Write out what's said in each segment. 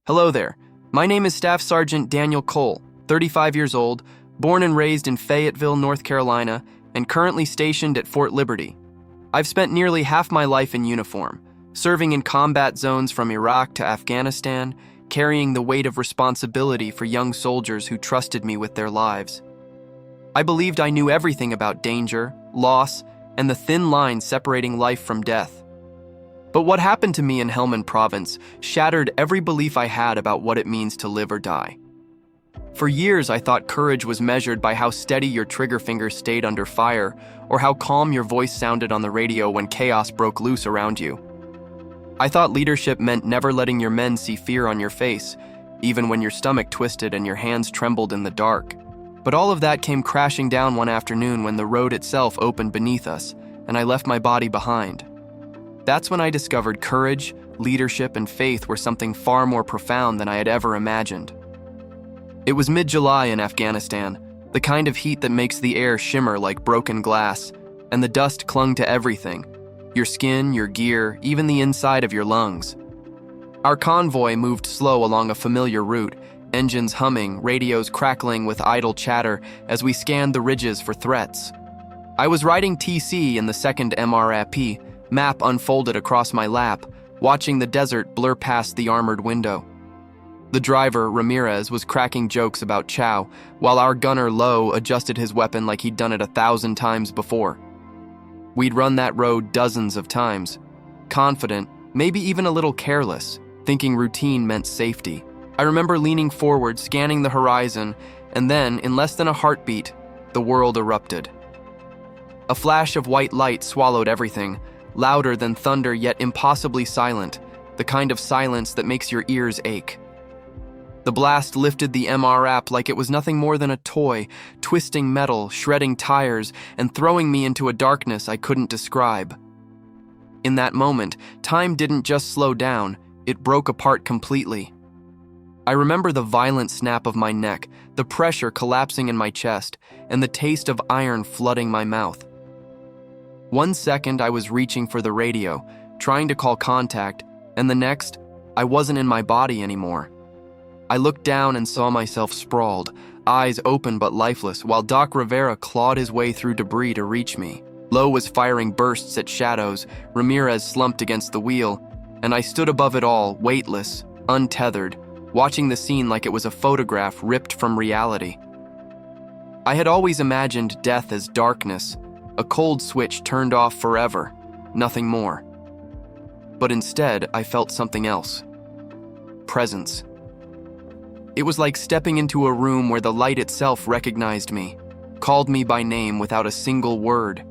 Hello there. My name is Staff Sergeant Daniel Cole, 35 years old, born and raised in Fayetteville, North Carolina, and currently stationed at Fort Liberty. I've spent nearly half my life in uniform, serving in combat zones from Iraq to Afghanistan, carrying the weight of responsibility for young soldiers who trusted me with their lives. I believed I knew everything about danger, loss, and the thin line separating life from death. But what happened to me in Helmand Province shattered every belief I had about what it means to live or die. For years, I thought courage was measured by how steady your trigger finger stayed under fire or how calm your voice sounded on the radio when chaos broke loose around you. I thought leadership meant never letting your men see fear on your face, even when your stomach twisted and your hands trembled in the dark. But all of that came crashing down one afternoon when the road itself opened beneath us, and I left my body behind. That's when I discovered courage, leadership, and faith were something far more profound than I had ever imagined. It was mid-July in Afghanistan, the kind of heat that makes the air shimmer like broken glass, and the dust clung to everything: your skin, your gear, even the inside of your lungs. Our convoy moved slow along a familiar route, engines humming, radios crackling with idle chatter as we scanned the ridges for threats. I was riding TC in the 2nd MRAP, map unfolded across my lap, watching the desert blur past the armored window. The driver, Ramirez, was cracking jokes about Chow, while our gunner, Lowe, adjusted his weapon like he'd done it 1,000 times before. We'd run that road dozens of times, confident, maybe even a little careless, thinking routine meant safety. I remember leaning forward, scanning the horizon, and then, in less than a heartbeat, the world erupted. A flash of white light swallowed everything, louder than thunder yet impossibly silent, the kind of silence that makes your ears ache. The blast lifted the MRAP like it was nothing more than a toy, twisting metal, shredding tires, and throwing me into a darkness I couldn't describe. In that moment, time didn't just slow down, it broke apart completely. I remember the violent snap of my neck, the pressure collapsing in my chest, and the taste of iron flooding my mouth. 1 second, I was reaching for the radio, trying to call contact, and the next, I wasn't in my body anymore. I looked down and saw myself sprawled, eyes open but lifeless, while Doc Rivera clawed his way through debris to reach me. Lowe was firing bursts at shadows, Ramirez slumped against the wheel, and I stood above it all, weightless, untethered, watching the scene like it was a photograph ripped from reality. I had always imagined death as darkness, a cold switch turned off forever, nothing more. But instead, I felt something else. Presence. It was like stepping into a room where the light itself recognized me, called me by name without a single word.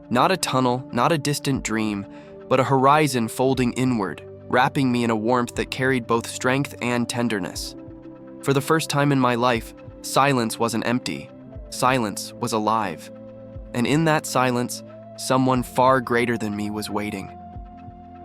Not a tunnel, not a distant dream, but a horizon folding inward, wrapping me in a warmth that carried both strength and tenderness. For the first time in my life, silence wasn't empty. Silence was alive. And in that silence, someone far greater than me was waiting.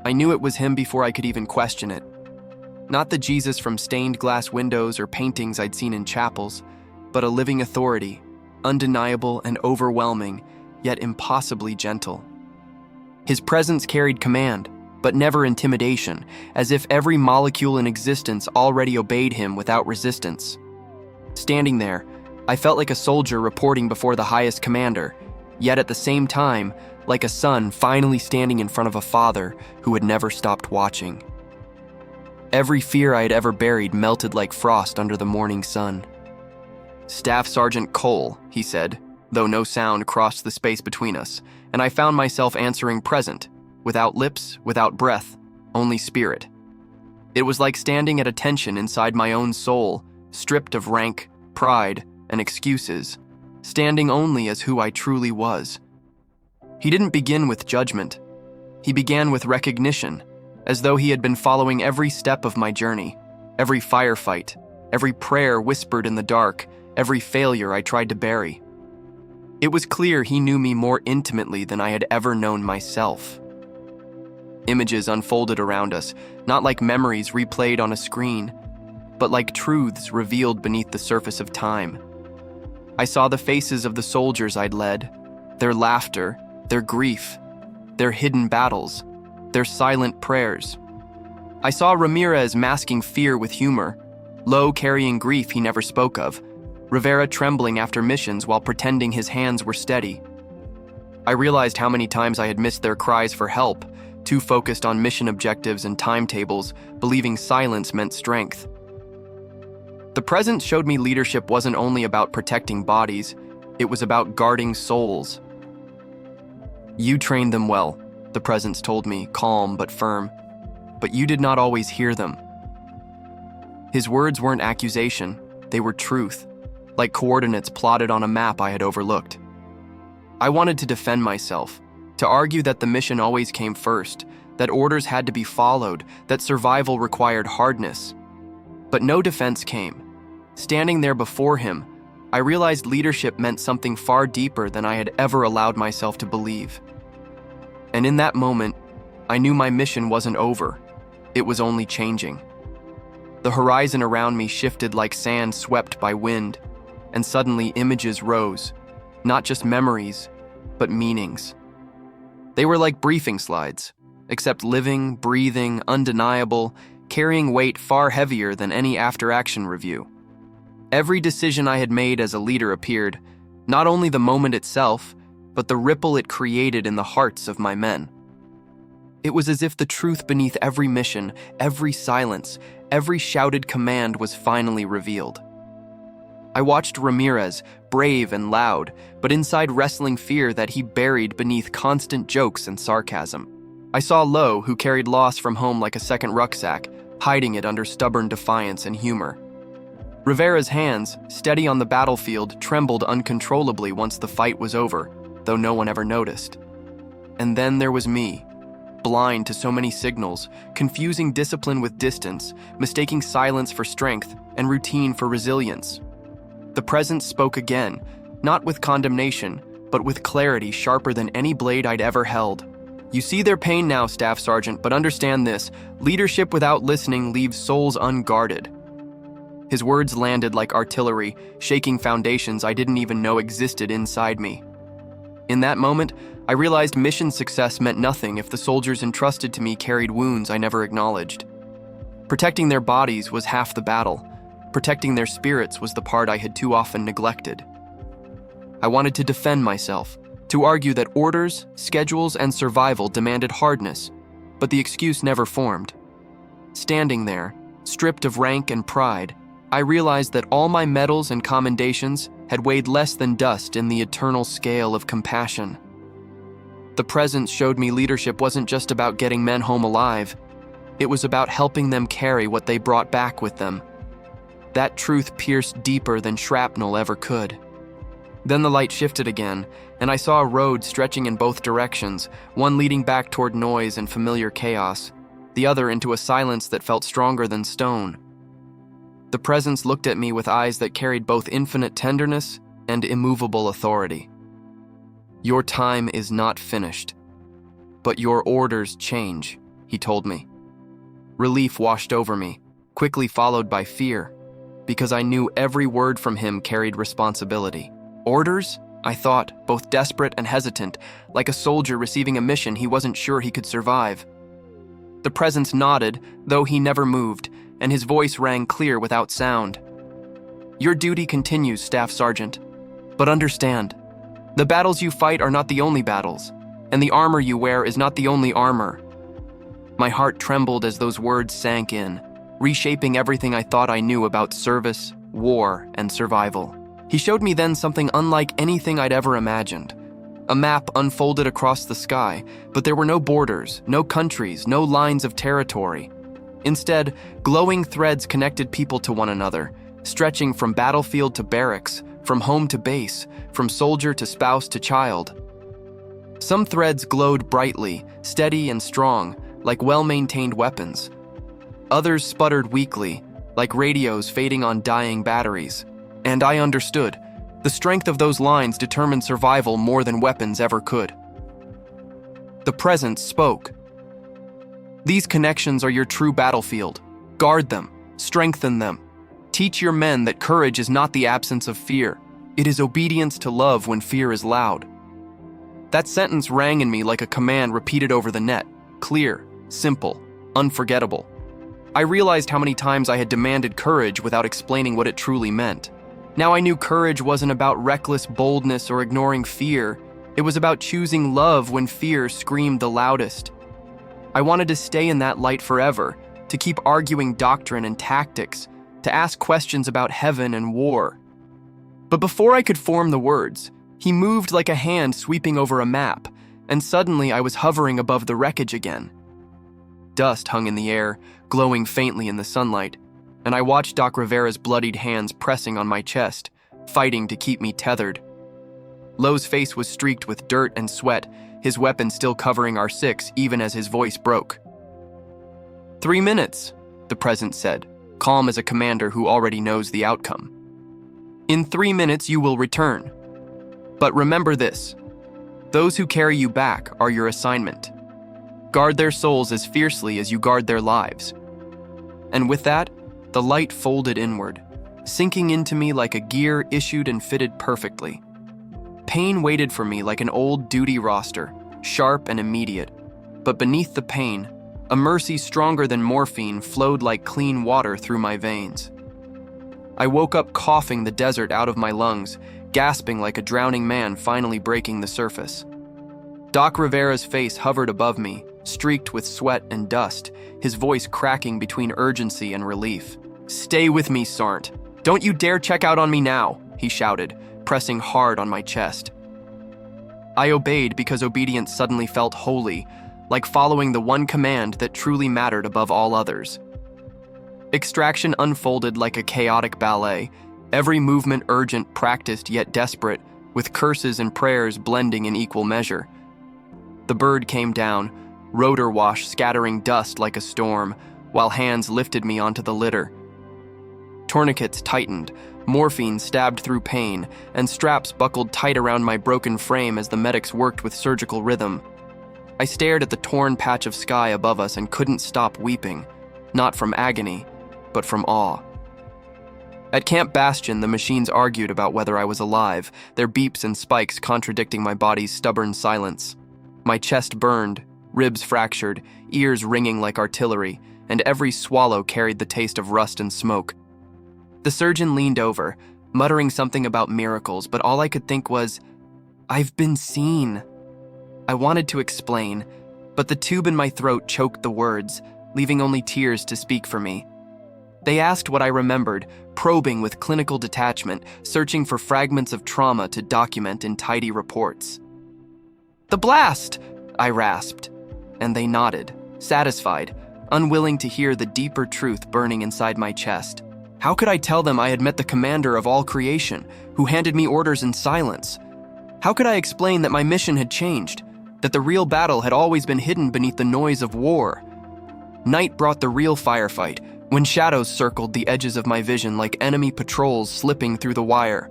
I knew it was him before I could even question it. Not the Jesus from stained glass windows or paintings I'd seen in chapels, but a living authority, undeniable and overwhelming, yet impossibly gentle. His presence carried command, but never intimidation, as if every molecule in existence already obeyed him without resistance. Standing there, I felt like a soldier reporting before the highest commander, yet at the same time, like a son finally standing in front of a father who had never stopped watching. Every fear I had ever buried melted like frost under the morning sun. "Staff Sergeant Cole," he said, though no sound crossed the space between us, and I found myself answering present, without lips, without breath, only spirit. It was like standing at attention inside my own soul, stripped of rank, pride, and excuses, standing only as who I truly was. He didn't begin with judgment. He began with recognition, as though he had been following every step of my journey, every firefight, every prayer whispered in the dark, every failure I tried to bury. It was clear he knew me more intimately than I had ever known myself. Images unfolded around us, not like memories replayed on a screen, but like truths revealed beneath the surface of time. I saw the faces of the soldiers I'd led, their laughter, their grief, their hidden battles, their silent prayers. I saw Ramirez masking fear with humor, Lowe carrying grief he never spoke of, Rivera trembling after missions while pretending his hands were steady. I realized how many times I had missed their cries for help, too focused on mission objectives and timetables, believing silence meant strength. The presence showed me leadership wasn't only about protecting bodies, it was about guarding souls. You trained them well, the presence told me, calm but firm, but you did not always hear them. His words weren't accusation, they were truth, like coordinates plotted on a map I had overlooked. I wanted to defend myself, to argue that the mission always came first, that orders had to be followed, that survival required hardness. But no defense came. Standing there before him, I realized leadership meant something far deeper than I had ever allowed myself to believe. And in that moment, I knew my mission wasn't over. It was only changing. The horizon around me shifted like sand swept by wind, and suddenly images rose, not just memories, but meanings. They were like briefing slides, except living, breathing, undeniable, carrying weight far heavier than any after-action review. Every decision I had made as a leader appeared, not only the moment itself, but the ripple it created in the hearts of my men. It was as if the truth beneath every mission, every silence, every shouted command was finally revealed. I watched Ramirez, brave and loud, but inside wrestling fear that he buried beneath constant jokes and sarcasm. I saw Lowe, who carried loss from home like a second rucksack, hiding it under stubborn defiance and humor. Rivera's hands, steady on the battlefield, trembled uncontrollably once the fight was over, though no one ever noticed. And then there was me, blind to so many signals, confusing discipline with distance, mistaking silence for strength and routine for resilience. The presence spoke again, not with condemnation, but with clarity sharper than any blade I'd ever held. You see their pain now, Staff Sergeant, but understand this: leadership without listening leaves souls unguarded. His words landed like artillery, shaking foundations I didn't even know existed inside me. In that moment, I realized mission success meant nothing if the soldiers entrusted to me carried wounds I never acknowledged. Protecting their bodies was half the battle. Protecting their spirits was the part I had too often neglected. I wanted to defend myself, to argue that orders, schedules, and survival demanded hardness, but the excuse never formed. Standing there, stripped of rank and pride, I realized that all my medals and commendations had weighed less than dust in the eternal scale of compassion. The presence showed me leadership wasn't just about getting men home alive. It was about helping them carry what they brought back with them. That truth pierced deeper than shrapnel ever could. Then the light shifted again, and I saw a road stretching in both directions, one leading back toward noise and familiar chaos, the other into a silence that felt stronger than stone. The presence looked at me with eyes that carried both infinite tenderness and immovable authority. Your time is not finished, but your orders change, he told me. Relief washed over me, quickly followed by fear, because I knew every word from him carried responsibility. Orders? I thought, both desperate and hesitant, like a soldier receiving a mission he wasn't sure he could survive. The presence nodded, though he never moved, and his voice rang clear without sound. Your duty continues, Staff Sergeant. But understand, the battles you fight are not the only battles, and the armor you wear is not the only armor. My heart trembled as those words sank in, reshaping everything I thought I knew about service, war, and survival. He showed me then something unlike anything I'd ever imagined. A map unfolded across the sky, but there were no borders, no countries, no lines of territory. Instead, glowing threads connected people to one another, stretching from battlefield to barracks, from home to base, from soldier to spouse to child. Some threads glowed brightly, steady and strong, like well-maintained weapons. Others sputtered weakly, like radios fading on dying batteries. And I understood. The strength of those lines determined survival more than weapons ever could. The presence spoke. These connections are your true battlefield. Guard them, strengthen them. Teach your men that courage is not the absence of fear. It is obedience to love when fear is loud. That sentence rang in me like a command repeated over the net, clear, simple, unforgettable. I realized how many times I had demanded courage without explaining what it truly meant. Now I knew courage wasn't about reckless boldness or ignoring fear. It was about choosing love when fear screamed the loudest. I wanted to stay in that light forever, to keep arguing doctrine and tactics, to ask questions about heaven and war. But before I could form the words, he moved like a hand sweeping over a map, and suddenly I was hovering above the wreckage again. Dust hung in the air, glowing faintly in the sunlight, and I watched Doc Rivera's bloodied hands pressing on my chest, fighting to keep me tethered. Lowe's face was streaked with dirt and sweat, his weapon still covering our six even as his voice broke. 3 minutes, the President said, calm as a commander who already knows the outcome. In 3 minutes you will return. But remember this, those who carry you back are your assignment. Guard their souls as fiercely as you guard their lives. And with that, the light folded inward, sinking into me like a gear issued and fitted perfectly. Pain waited for me like an old duty roster, sharp and immediate. But beneath the pain, a mercy stronger than morphine flowed like clean water through my veins. I woke up coughing the desert out of my lungs, gasping like a drowning man finally breaking the surface. Doc Rivera's face hovered above me, streaked with sweat and dust, his voice cracking between urgency and relief. "Stay with me, Sarnt. Don't you dare check out on me now," he shouted, pressing hard on my chest. I obeyed because obedience suddenly felt holy, like following the one command that truly mattered above all others. Extraction unfolded like a chaotic ballet, every movement urgent, practiced yet desperate, with curses and prayers blending in equal measure. The bird came down, rotor wash scattering dust like a storm, while hands lifted me onto the litter. Tourniquets tightened, morphine stabbed through pain, and straps buckled tight around my broken frame as the medics worked with surgical rhythm. I stared at the torn patch of sky above us and couldn't stop weeping, not from agony, but from awe. At Camp Bastion, the machines argued about whether I was alive, their beeps and spikes contradicting my body's stubborn silence. My chest burned, ribs fractured, ears ringing like artillery, and every swallow carried the taste of rust and smoke. The surgeon leaned over, muttering something about miracles, but all I could think was, "I've been seen." I wanted to explain, but the tube in my throat choked the words, leaving only tears to speak for me. They asked what I remembered, probing with clinical detachment, searching for fragments of trauma to document in tidy reports. "The blast!" I rasped, and they nodded, satisfied, unwilling to hear the deeper truth burning inside my chest. How could I tell them I had met the commander of all creation, who handed me orders in silence? How could I explain that my mission had changed, that the real battle had always been hidden beneath the noise of war? Night brought the real firefight, when shadows circled the edges of my vision like enemy patrols slipping through the wire.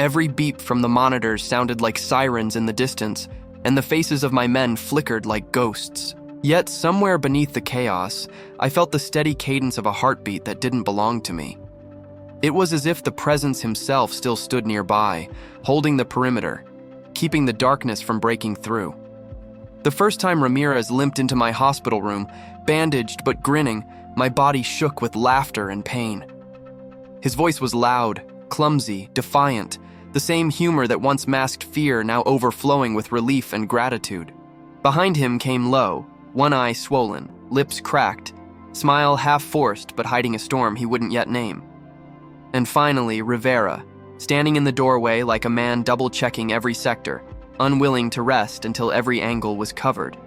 Every beep from the monitors sounded like sirens in the distance, and the faces of my men flickered like ghosts. Yet somewhere beneath the chaos, I felt the steady cadence of a heartbeat that didn't belong to me. It was as if the presence himself still stood nearby, holding the perimeter, keeping the darkness from breaking through. The first time Ramirez limped into my hospital room, bandaged but grinning, my body shook with laughter and pain. His voice was loud, clumsy, defiant, the same humor that once masked fear now overflowing with relief and gratitude. Behind him came Lowe, one eye swollen, lips cracked, smile half forced but hiding a storm he wouldn't yet name. And finally, Rivera, standing in the doorway like a man double-checking every sector, unwilling to rest until every angle was covered.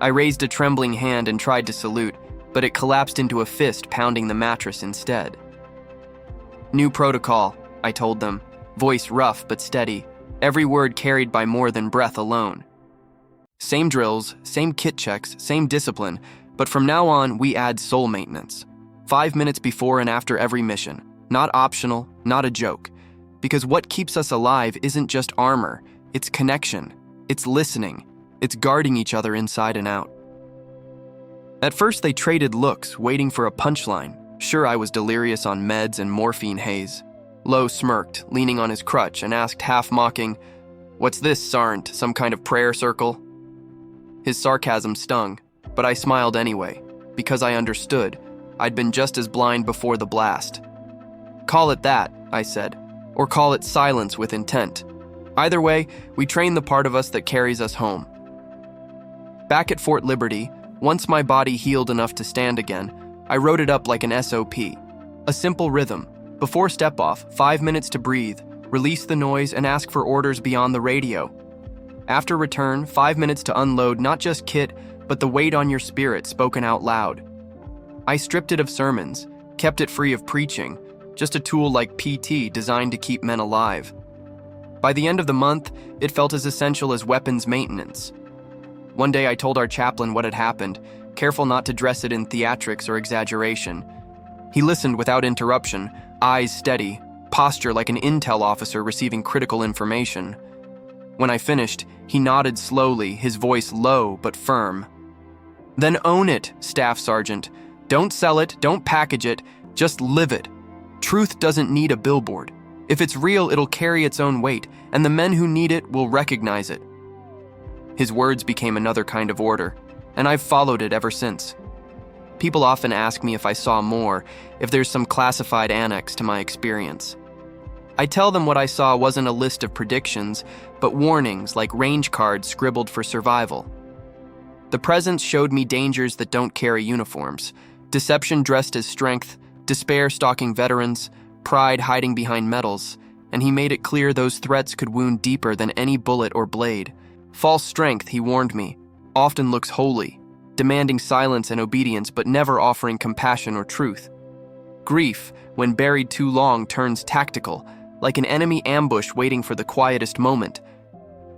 I raised a trembling hand and tried to salute, but it collapsed into a fist pounding the mattress instead. "New protocol," I told them, voice rough but steady, every word carried by more than breath alone. "Same drills, same kit checks, same discipline, but from now on we add soul maintenance. 5 minutes before and after every mission. Not optional, not a joke. Because what keeps us alive isn't just armor, it's connection, it's listening, it's guarding each other inside and out." At first they traded looks, waiting for a punchline, sure I was delirious on meds and morphine haze. Lowe smirked, leaning on his crutch, and asked half-mocking, "What's this, Sarnt, some kind of prayer circle?" His sarcasm stung, but I smiled anyway, because I understood. I'd been just as blind before the blast. "Call it that," I said, "or call it silence with intent. Either way, we train the part of us that carries us home." Back at Fort Liberty, once my body healed enough to stand again, I wrote it up like an SOP. A simple rhythm. Before step-off, 5 minutes to breathe, release the noise, and ask for orders beyond the radio. After return, 5 minutes to unload not just kit, but the weight on your spirit spoken out loud. I stripped it of sermons, kept it free of preaching, just a tool like PT designed to keep men alive. By the end of the month, it felt as essential as weapons maintenance. One day I told our chaplain what had happened, careful not to dress it in theatrics or exaggeration. He listened without interruption, eyes steady, posture like an intel officer receiving critical information. When I finished, he nodded slowly, his voice low but firm. "Then own it, Staff Sergeant. Don't sell it, don't package it, just live it. Truth doesn't need a billboard. If it's real, it'll carry its own weight, and the men who need it will recognize it." His words became another kind of order, and I've followed it ever since. People often ask me if I saw more, if there's some classified annex to my experience. I tell them what I saw wasn't a list of predictions, but warnings like range cards scribbled for survival. The presence showed me dangers that don't carry uniforms, deception dressed as strength, despair stalking veterans, pride hiding behind medals, and he made it clear those threats could wound deeper than any bullet or blade. False strength, he warned me, often looks holy, demanding silence and obedience but never offering compassion or truth. Grief, when buried too long, turns tactical, like an enemy ambush waiting for the quietest moment.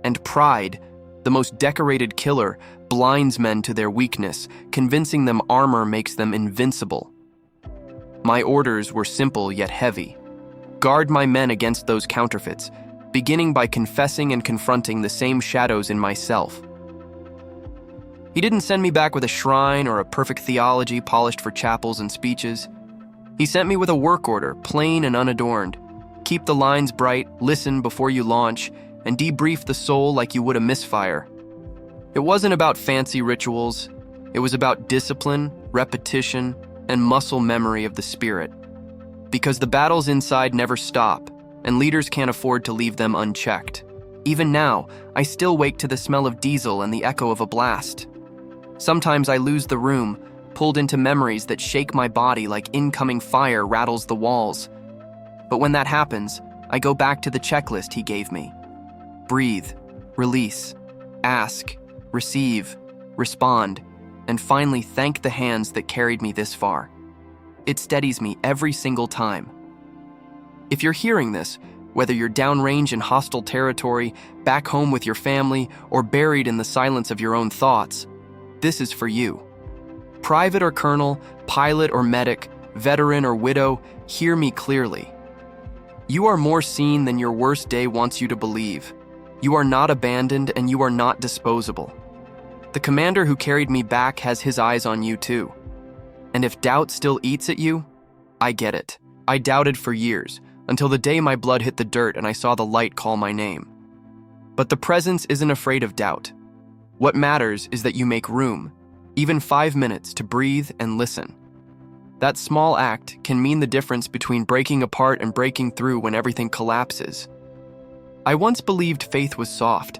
And pride, the most decorated killer, blinds men to their weakness, convincing them armor makes them invincible. My orders were simple yet heavy. Guard my men against those counterfeits, beginning by confessing and confronting the same shadows in myself. He didn't send me back with a shrine or a perfect theology polished for chapels and speeches. He sent me with a work order, plain and unadorned. Keep the lines bright, listen before you launch, and debrief the soul like you would a misfire. It wasn't about fancy rituals. It was about discipline, repetition, and muscle memory of the spirit. Because the battles inside never stop, and leaders can't afford to leave them unchecked. Even now, I still wake to the smell of diesel and the echo of a blast. Sometimes I lose the room, pulled into memories that shake my body like incoming fire rattles the walls. But when that happens, I go back to the checklist he gave me. Breathe, release, ask, receive, respond, and finally thank the hands that carried me this far. It steadies me every single time. If you're hearing this, whether you're downrange in hostile territory, back home with your family, or buried in the silence of your own thoughts, this is for you. Private or colonel, pilot or medic, veteran or widow, hear me clearly. You are more seen than your worst day wants you to believe. You are not abandoned and you are not disposable. The commander who carried me back has his eyes on you too. And if doubt still eats at you, I get it. I doubted for years, until the day my blood hit the dirt and I saw the light call my name. But the presence isn't afraid of doubt. What matters is that you make room, even 5 minutes, to breathe and listen. That small act can mean the difference between breaking apart and breaking through when everything collapses. I once believed faith was soft,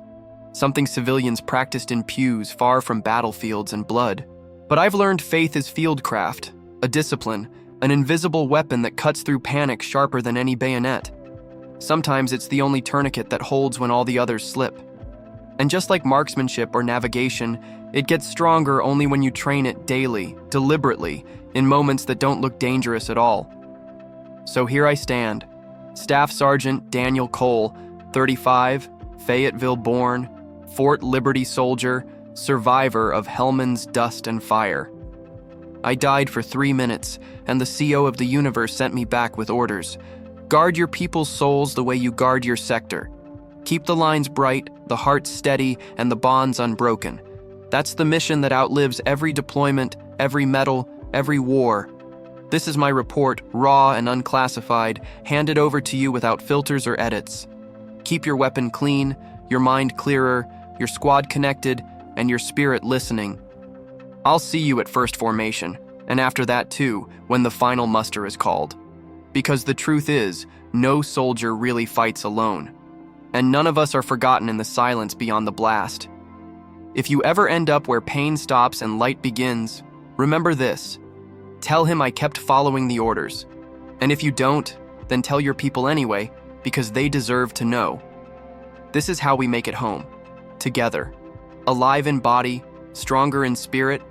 something civilians practiced in pews far from battlefields and blood. But I've learned faith is fieldcraft, a discipline, an invisible weapon that cuts through panic sharper than any bayonet. Sometimes it's the only tourniquet that holds when all the others slip. And just like marksmanship or navigation, it gets stronger only when you train it daily, deliberately, in moments that don't look dangerous at all. So here I stand, Staff Sergeant Daniel Cole, 35, Fayetteville born, Fort Liberty soldier, survivor of Hellman's dust and fire. I died for 3 minutes, and the CO of the universe sent me back with orders. Guard your people's souls the way you guard your sector. Keep the lines bright, the hearts steady, and the bonds unbroken. That's the mission that outlives every deployment, every medal, every war. This is my report, raw and unclassified, handed over to you without filters or edits. Keep your weapon clean, your mind clearer, your squad connected, and your spirit listening. I'll see you at first formation, and after that too, when the final muster is called. Because the truth is, no soldier really fights alone, and none of us are forgotten in the silence beyond the blast. If you ever end up where pain stops and light begins, remember this. Tell him I kept following the orders. And if you don't, then tell your people anyway, because they deserve to know. This is how we make it home. Together. Alive in body, stronger in spirit,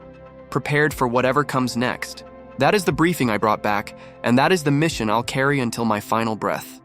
prepared for whatever comes next. That is the briefing I brought back, and that is the mission I'll carry until my final breath.